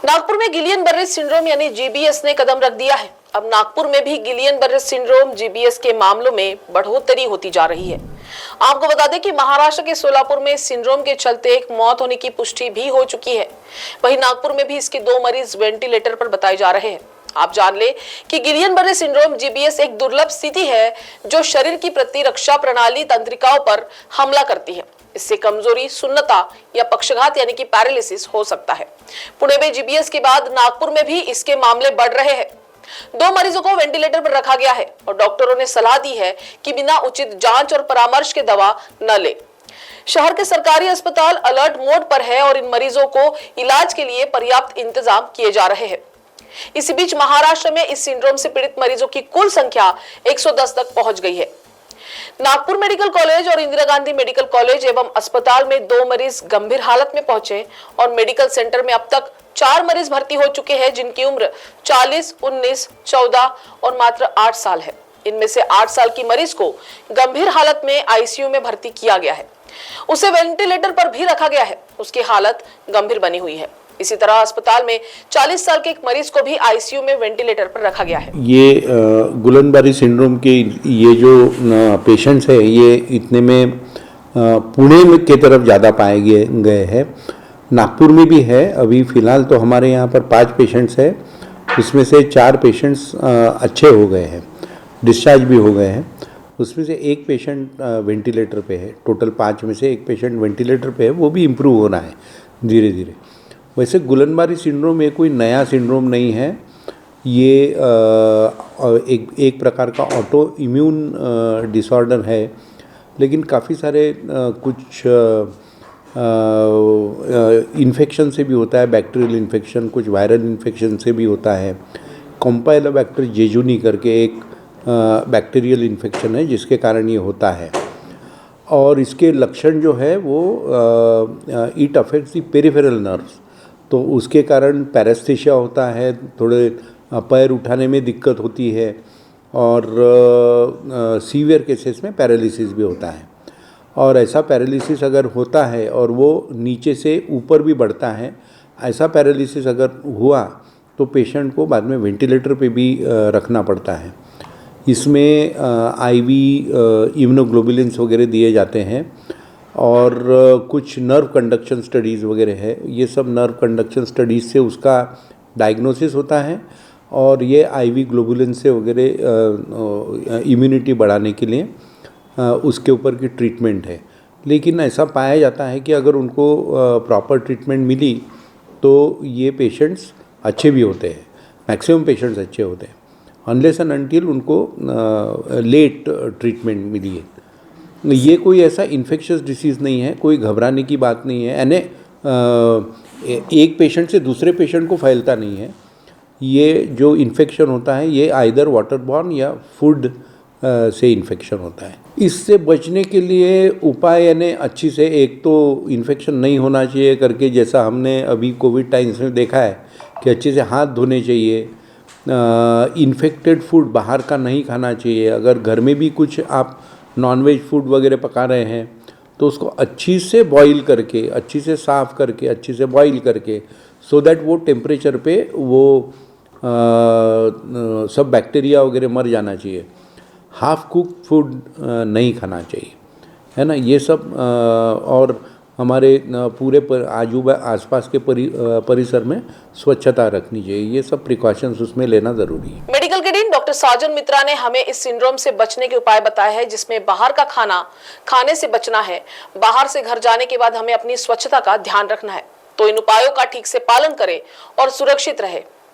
नागपुर में Gillian बर्रे syndrome यानी GBS ने कदम रख दिया है। अब नागपुर में भी गिलियन बर्रे सिंड्रोम जीबीएस के मामलों में बढ़ोतरी होती जा रही है। आपको बता दें कि महाराष्ट्र के सोलापुर में सिंड्रोम के चलते एक मौत होने की पुष्टि भी हो चुकी है। वहीं नागपुर में भी इसके 2 मरीज वेंटिलेटर पर बताए जा रहे हैं। आप जान ले कि गिलियन बर्रे सिंड्रोम जीबीएस एक दुर्लभ स्थिति है जो शरीर की प्रतिरक्षा प्रणाली तंत्रिकाओं पर हमला करती है। इससे कमजोरी, सुन्नता या पक्षघात यानी कि पैरालिसिस हो सकता है। पुणे में जीबीएस के बाद नागपुर में भी इसके मामले बढ़ रहे हैं। 2 मरीजों को वेंटिलेटर पर रखा गया है और डॉक्टरों ने सलाह दी है कि बिना उचित जांच और परामर्श के दवा न ले। शहर के सरकारी अस्पताल अलर्ट मोड पर है और इन मरीजों को इलाज के लिए पर्याप्त इंतजाम किए जा रहे हैं। इसी बीच महाराष्ट्र में इस सिंड्रोम से पीड़ित मरीजों की कुल संख्या 110 तक पहुंच गई है। नागपुर मेडिकल कॉलेज और इंदिरा गांधी मेडिकल कॉलेज एवं अस्पताल में 2 मरीज गंभीर हालत में पहुंचे और मेडिकल सेंटर में अब तक 4 मरीज भर्ती हो चुके हैं जिनकी उम्र 40, 19, 14 और मात्र 8 साल है। इनमें से 8 साल की मरीज को गंभीर हालत में आईसीयू में भर्ती किया गया है। उसे वेंटिलेटर पर भी रखा गया है। उसकी हालत गंभीर बनी हुई है। इसी तरह अस्पताल में 40 साल के एक मरीज को भी आईसीयू में वेंटिलेटर पर रखा गया है। ये गुलन-बारी सिंड्रोम के ये जो पेशेंट्स है ये इतने में पुणे में के तरफ ज़्यादा पाए गए हैं। नागपुर में भी है। अभी फ़िलहाल तो हमारे यहाँ पर 5 पेशेंट्स है, उसमें से 4 पेशेंट्स अच्छे हो गए हैं, डिस्चार्ज भी हो गए हैं। उसमें से एक पेशेंट वेंटिलेटर पे है। टोटल 5 में से एक पेशेंट वेंटिलेटर पे है, वो भी इम्प्रूव हो रहा है धीरे धीरे। वैसे गुलन-बारी सिंड्रोम ये कोई नया सिंड्रोम नहीं है। ये एक प्रकार का ऑटो इम्यून डिसऑर्डर है, लेकिन काफ़ी सारे कुछ इन्फेक्शन से भी होता है, बैक्टीरियल इन्फेक्शन, कुछ वायरल इन्फेक्शन से भी होता है। कैम्पाइलोबैक्टर जेजुनी करके एक बैक्टीरियल इन्फेक्शन है जिसके कारण ये होता है। और इसके लक्षण जो है वो it affects the peripheral nerves, तो उसके कारण पैरेस्थेशिया होता है, थोड़े पैर उठाने में दिक्कत होती है और सीवियर केसेस में पैरालिसिस भी होता है। और ऐसा पैरालिसिस अगर होता है और वो नीचे से ऊपर भी बढ़ता है, ऐसा पैरालिसिस अगर हुआ तो पेशेंट को बाद में वेंटिलेटर पे भी रखना पड़ता है। इसमें आईवी इम्यूनोग्लोबुलिन्स वगैरह दिए जाते हैं और कुछ नर्व कंडक्शन स्टडीज़ वगैरह है। ये सब नर्व कंडक्शन स्टडीज़ से उसका डायग्नोसिस होता है और ये आईवी ग्लोबुलिन से वगैरह इम्यूनिटी बढ़ाने के लिए उसके ऊपर की ट्रीटमेंट है। लेकिन ऐसा पाया जाता है कि अगर उनको प्रॉपर ट्रीटमेंट मिली तो ये पेशेंट्स अच्छे भी होते हैं, मैक्सिमम पेशेंट्स अच्छे होते हैं, अनलेस एंड अनटिल उनको लेट ट्रीटमेंट मिली है। ये कोई ऐसा इन्फेक्शियस डिसीज़ नहीं है, कोई घबराने की बात नहीं है। यानी एक पेशेंट से दूसरे पेशेंट को फैलता नहीं है। ये जो इन्फेक्शन होता है ये आइदर वाटरबॉर्न या फूड से इन्फेक्शन होता है। इससे बचने के लिए उपाय यानी अच्छी से, एक तो इन्फेक्शन नहीं होना चाहिए करके, जैसा हमने अभी कोविड टाइम्स में देखा है कि अच्छे से हाथ धोने चाहिए। इन्फेक्टेड फूड बाहर का नहीं खाना चाहिए। अगर घर में भी कुछ आप नॉनवेज फूड वगैरह पका रहे हैं तो उसको अच्छी से बॉईल करके, अच्छी से साफ़ करके, अच्छी से बॉईल करके, सो दैट वो टेम्परेचर पे वो सब बैक्टीरिया वगैरह मर जाना चाहिए। हाफ कुक फूड नहीं खाना चाहिए, है ना। ये सब और हमारे पूरे आसपास के परिसर में स्वच्छता रखनी चाहिए। ये सब प्रिकॉशंस उसमें लेना ज़रूरी है। मेडिकल के डीन डॉक्टर साजन मित्रा ने हमें इस सिंड्रोम से बचने के उपाय बताए हैं, जिसमें बाहर का खाना खाने से बचना है। बाहर से घर जाने के बाद हमें अपनी स्वच्छता का ध्यान रखना है। तो इन उपायों का ठीक से पालन करें और सुरक्षित रहे।